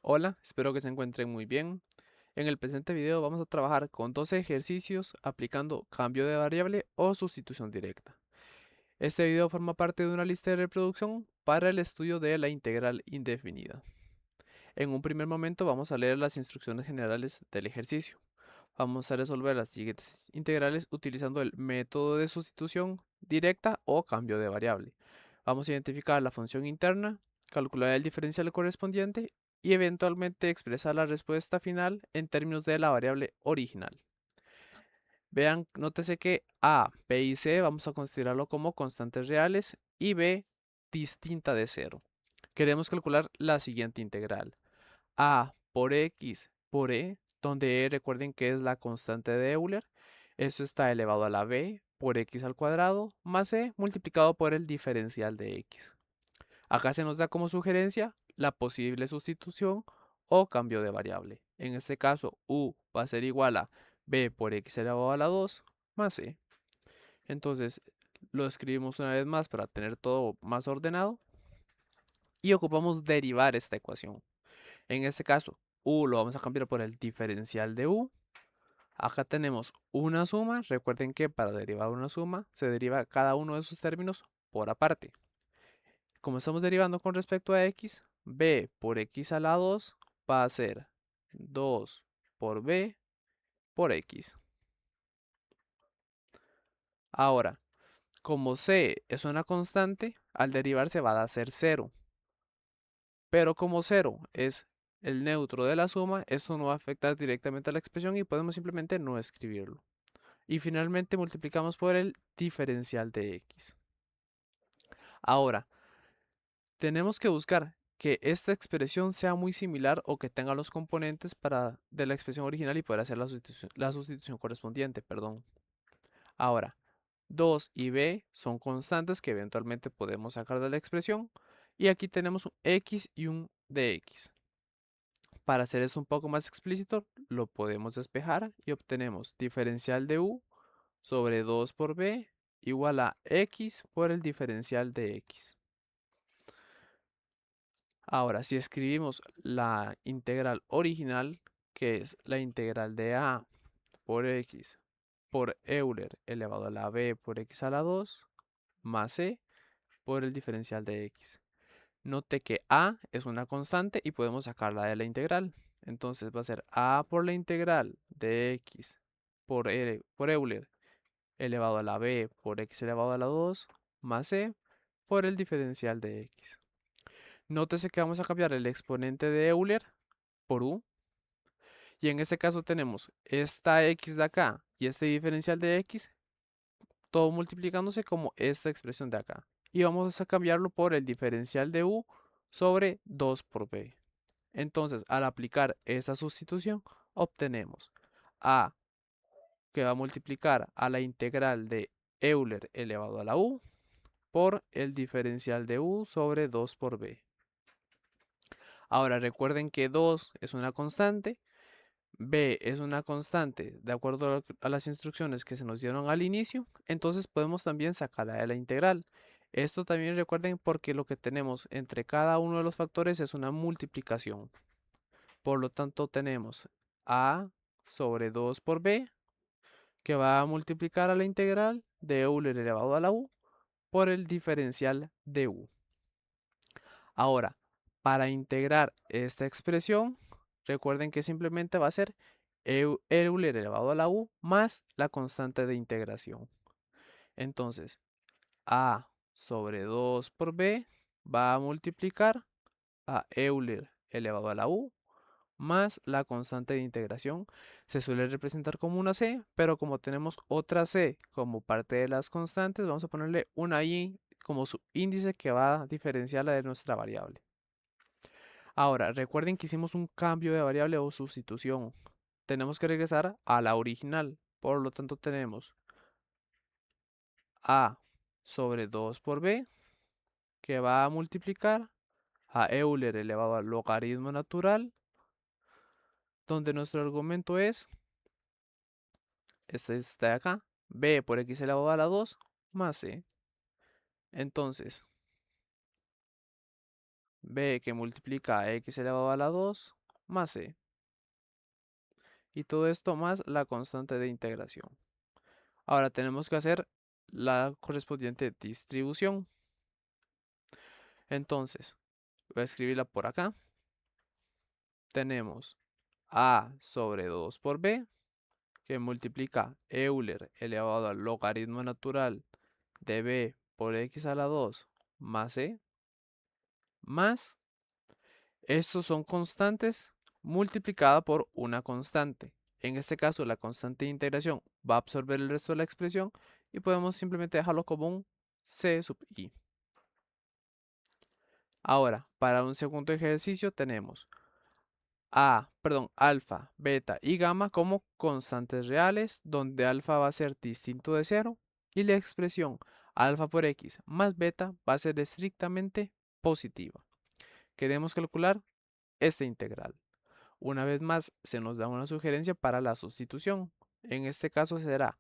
Hola, espero que se encuentren muy bien. En el presente video vamos a trabajar con 12 ejercicios aplicando cambio de variable o sustitución directa. Este video forma parte de una lista de reproducción para el estudio de la integral indefinida. En un primer momento vamos a leer las instrucciones generales del ejercicio. Vamos a resolver las siguientes integrales utilizando el método de sustitución directa o cambio de variable. Vamos a identificar la función interna, calcular el diferencial correspondiente y eventualmente expresar la respuesta final en términos de la variable original. Vean, nótese que A, B y C vamos a considerarlo como constantes reales y B distinta de cero. Queremos calcular la siguiente integral. A por X por E, donde E recuerden que es la constante de Euler. Eso está elevado a la B por X al cuadrado más E multiplicado por el diferencial de X. Acá se nos da como sugerencia la posible sustitución o cambio de variable. En este caso, U va a ser igual a B por X elevado a la 2 más E. Entonces, lo escribimos una vez más para tener todo más ordenado y ocupamos derivar esta ecuación. En este caso, U lo vamos a cambiar por el diferencial de U. Acá tenemos una suma. Recuerden que para derivar una suma se deriva cada uno de sus términos por aparte. Como estamos derivando con respecto a x, b por x a la 2 va a ser 2 por b por x. Ahora, como c es una constante, al derivarse va a ser 0. Pero como 0 es el neutro de la suma, esto no va a afectar directamente a la expresión y podemos simplemente no escribirlo. Y finalmente multiplicamos por el diferencial de x. Ahora, tenemos que buscar que esta expresión sea muy similar o que tenga los componentes de la expresión original y poder hacer la sustitución correspondiente, perdón. Ahora, 2 y b son constantes que eventualmente podemos sacar de la expresión. Y aquí tenemos un x y un dx. Para hacer esto un poco más explícito, lo podemos despejar y obtenemos diferencial de u sobre 2 por b igual a x por el diferencial de x. Ahora, si escribimos la integral original, que es la integral de a por x por Euler elevado a la b por x a la 2 más c por el diferencial de x. Note que a es una constante y podemos sacarla de la integral. Entonces va a ser a por la integral de x por Euler elevado a la b por x elevado a la 2 más c por el diferencial de x. Nótese que vamos a cambiar el exponente de Euler por u. Y en este caso tenemos esta x de acá y este diferencial de x, todo multiplicándose como esta expresión de acá. Y vamos a cambiarlo por el diferencial de u sobre 2 por b. Entonces, al aplicar esa sustitución, obtenemos a que va a multiplicar a la integral de Euler elevado a la u por el diferencial de u sobre 2 por b. Ahora recuerden que 2 es una constante, b es una constante de acuerdo a las instrucciones que se nos dieron al inicio, entonces podemos también sacarla de la integral. Esto también recuerden porque lo que tenemos entre cada uno de los factores es una multiplicación. Por lo tanto tenemos a sobre 2 por b que va a multiplicar a la integral de Euler elevado a la u por el diferencial de u. Ahora, para integrar esta expresión, recuerden que simplemente va a ser Euler elevado a la u más la constante de integración. Entonces, a sobre 2 por b va a multiplicar a Euler elevado a la u más la constante de integración. Se suele representar como una c, pero como tenemos otra c como parte de las constantes, vamos a ponerle una i como su índice que va a diferenciar la de nuestra variable. Ahora, recuerden que hicimos un cambio de variable o sustitución. Tenemos que regresar a la original. Por lo tanto, tenemos a sobre 2 por b, que va a multiplicar a Euler elevado al logaritmo natural, donde nuestro argumento es, este está de acá, b por x elevado a la 2 más c. Entonces, b que multiplica a x elevado a la 2 más c. Y todo esto más la constante de integración. Ahora tenemos que hacer la correspondiente distribución. Entonces, voy a escribirla por acá. Tenemos a sobre 2 por b, que multiplica Euler elevado al logaritmo natural de b por x a la 2 más c, más, estos son constantes multiplicada por una constante. En este caso, la constante de integración va a absorber el resto de la expresión y podemos simplemente dejarlo como un c sub i. Ahora, para un segundo ejercicio tenemos alfa, beta y gamma como constantes reales, donde alfa va a ser distinto de cero y la expresión alfa por x más beta va a ser estrictamente positiva. Queremos calcular esta integral. Una vez más, se nos da una sugerencia para la sustitución. En este caso será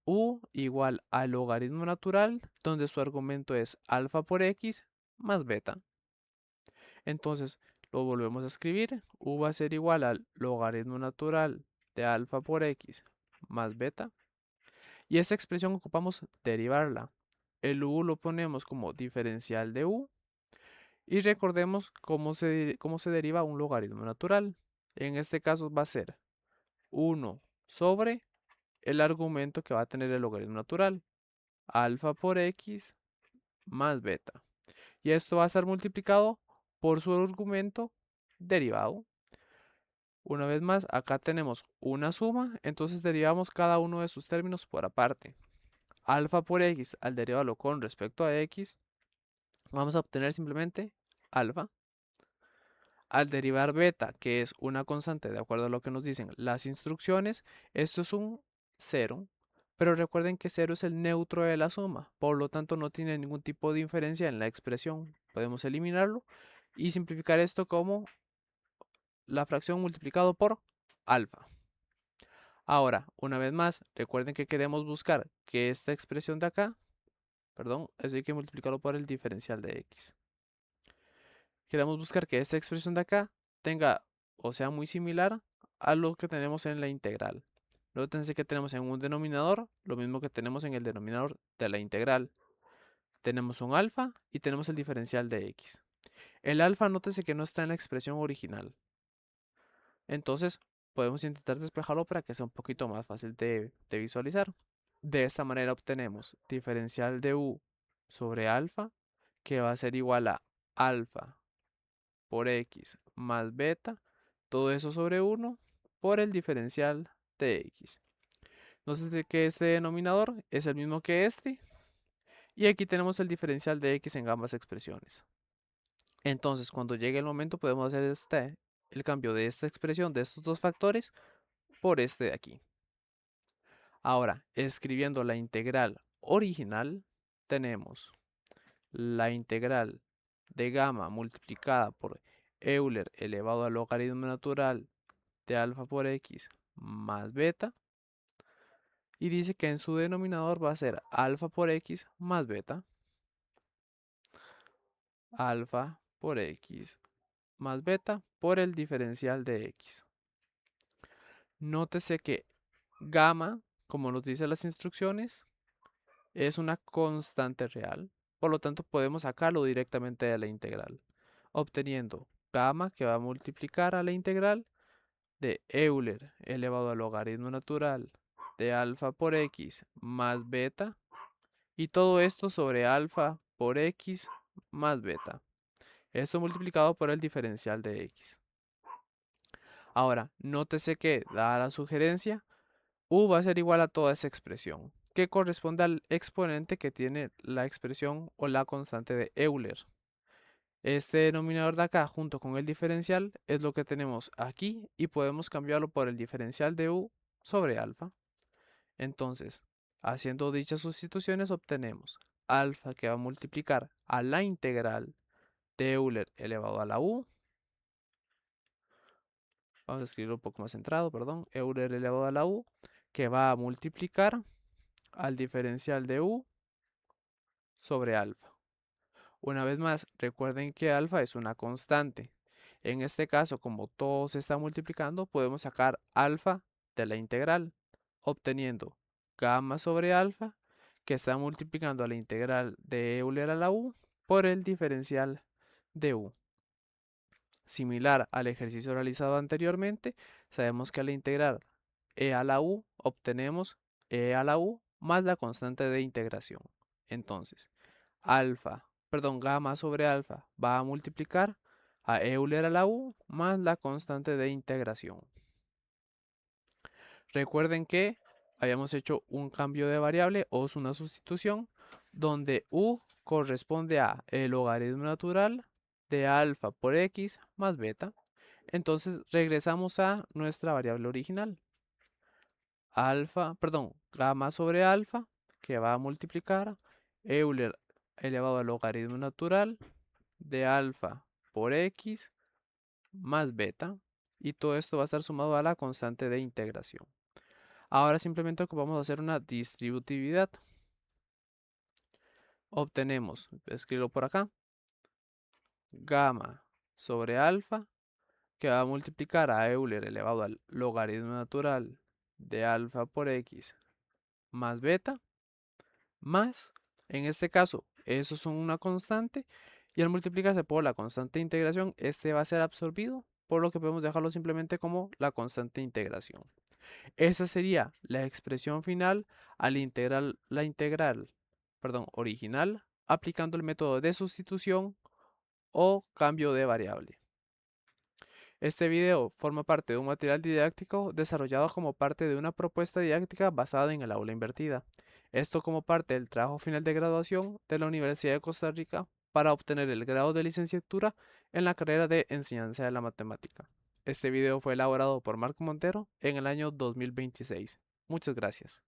u igual al logaritmo natural, donde su argumento es alfa por x más beta. Entonces, lo volvemos a escribir. U va a ser igual al logaritmo natural de alfa por x más beta. Y esta expresión ocupamos derivarla. El u lo ponemos como diferencial de u. Y recordemos cómo se deriva un logaritmo natural. En este caso va a ser 1 sobre el argumento que va a tener el logaritmo natural. Alfa por x más beta. Y esto va a estar multiplicado por su argumento derivado. Una vez más, acá tenemos una suma, entonces derivamos cada uno de sus términos por aparte. Alfa por x, al derivarlo con respecto a x, vamos a obtener simplemente alfa. Al derivar beta, que es una constante de acuerdo a lo que nos dicen las instrucciones, esto es un 0. Pero recuerden que 0 es el neutro de la suma, por lo tanto no tiene ningún tipo de diferencia en la expresión. Podemos eliminarlo y simplificar esto como la fracción multiplicado por alfa. Ahora, una vez más, recuerden que queremos buscar que esta expresión de acá, perdón, eso hay que multiplicarlo por el diferencial de x. Queremos buscar que esta expresión de acá tenga o sea muy similar a lo que tenemos en la integral. Nótense que tenemos en un denominador lo mismo que tenemos en el denominador de la integral. Tenemos un alfa y tenemos el diferencial de x. El alfa, nótense que no está en la expresión original. Entonces, podemos intentar despejarlo para que sea un poquito más fácil de visualizar. De esta manera obtenemos diferencial de u sobre alfa, que va a ser igual a alfa por x más beta, todo eso sobre 1 por el diferencial de x. Entonces, que este denominador es el mismo que este, y aquí tenemos el diferencial de x en ambas expresiones. Entonces, cuando llegue el momento, podemos hacer el cambio de esta expresión de estos dos factores por este de aquí. Ahora, escribiendo la integral original, tenemos la integral de gamma multiplicada por Euler elevado al logaritmo natural de alfa por x más beta. Y dice que en su denominador va a ser alfa por x más beta. Alfa por x más beta por el diferencial de x. Nótese que gamma, como nos dicen las instrucciones, es una constante real. Por lo tanto, podemos sacarlo directamente de la integral, obteniendo gamma que va a multiplicar a la integral de Euler elevado al logaritmo natural de alfa por x más beta, y todo esto sobre alfa por x más beta. Esto multiplicado por el diferencial de x. Ahora, nótese que, dada la sugerencia, u va a ser igual a toda esa expresión, que corresponde al exponente que tiene la expresión o la constante de Euler. Este denominador de acá junto con el diferencial es lo que tenemos aquí y podemos cambiarlo por el diferencial de u sobre alfa. Entonces, haciendo dichas sustituciones obtenemos alfa que va a multiplicar a la integral de Euler elevado a la u. Vamos a escribirlo un poco más centrado, perdón. Euler elevado a la u, que va a multiplicar al diferencial de u sobre alfa. Una vez más, recuerden que alfa es una constante. En este caso, como todo se está multiplicando, podemos sacar alfa de la integral, obteniendo gamma sobre alfa, que está multiplicando a la integral de Euler a la u por el diferencial de u. Similar al ejercicio realizado anteriormente, sabemos que al integrar e a la u obtenemos e a la u más la constante de integración. Entonces, gamma sobre alfa va a multiplicar a Euler a la u más la constante de integración. Recuerden que habíamos hecho un cambio de variable o es una sustitución donde u corresponde a el logaritmo natural de alfa por x más beta. Entonces regresamos a nuestra variable original. Gamma sobre alfa, que va a multiplicar Euler elevado al logaritmo natural de alfa por x más beta. Y todo esto va a estar sumado a la constante de integración. Ahora simplemente vamos a hacer una distributividad. Obtenemos, escribo por acá, gamma sobre alfa, que va a multiplicar a Euler elevado al logaritmo natural de alfa por x más beta, más, en este caso, esos son una constante, y al multiplicarse por la constante de integración, este va a ser absorbido, por lo que podemos dejarlo simplemente como la constante de integración. Esa sería la expresión final la integral, original, aplicando el método de sustitución o cambio de variable. Este video forma parte de un material didáctico desarrollado como parte de una propuesta didáctica basada en el aula invertida. Esto como parte del trabajo final de graduación de la Universidad de Costa Rica para obtener el grado de licenciatura en la carrera de enseñanza de la matemática. Este video fue elaborado por Marco Montero en el año 2026. Muchas gracias.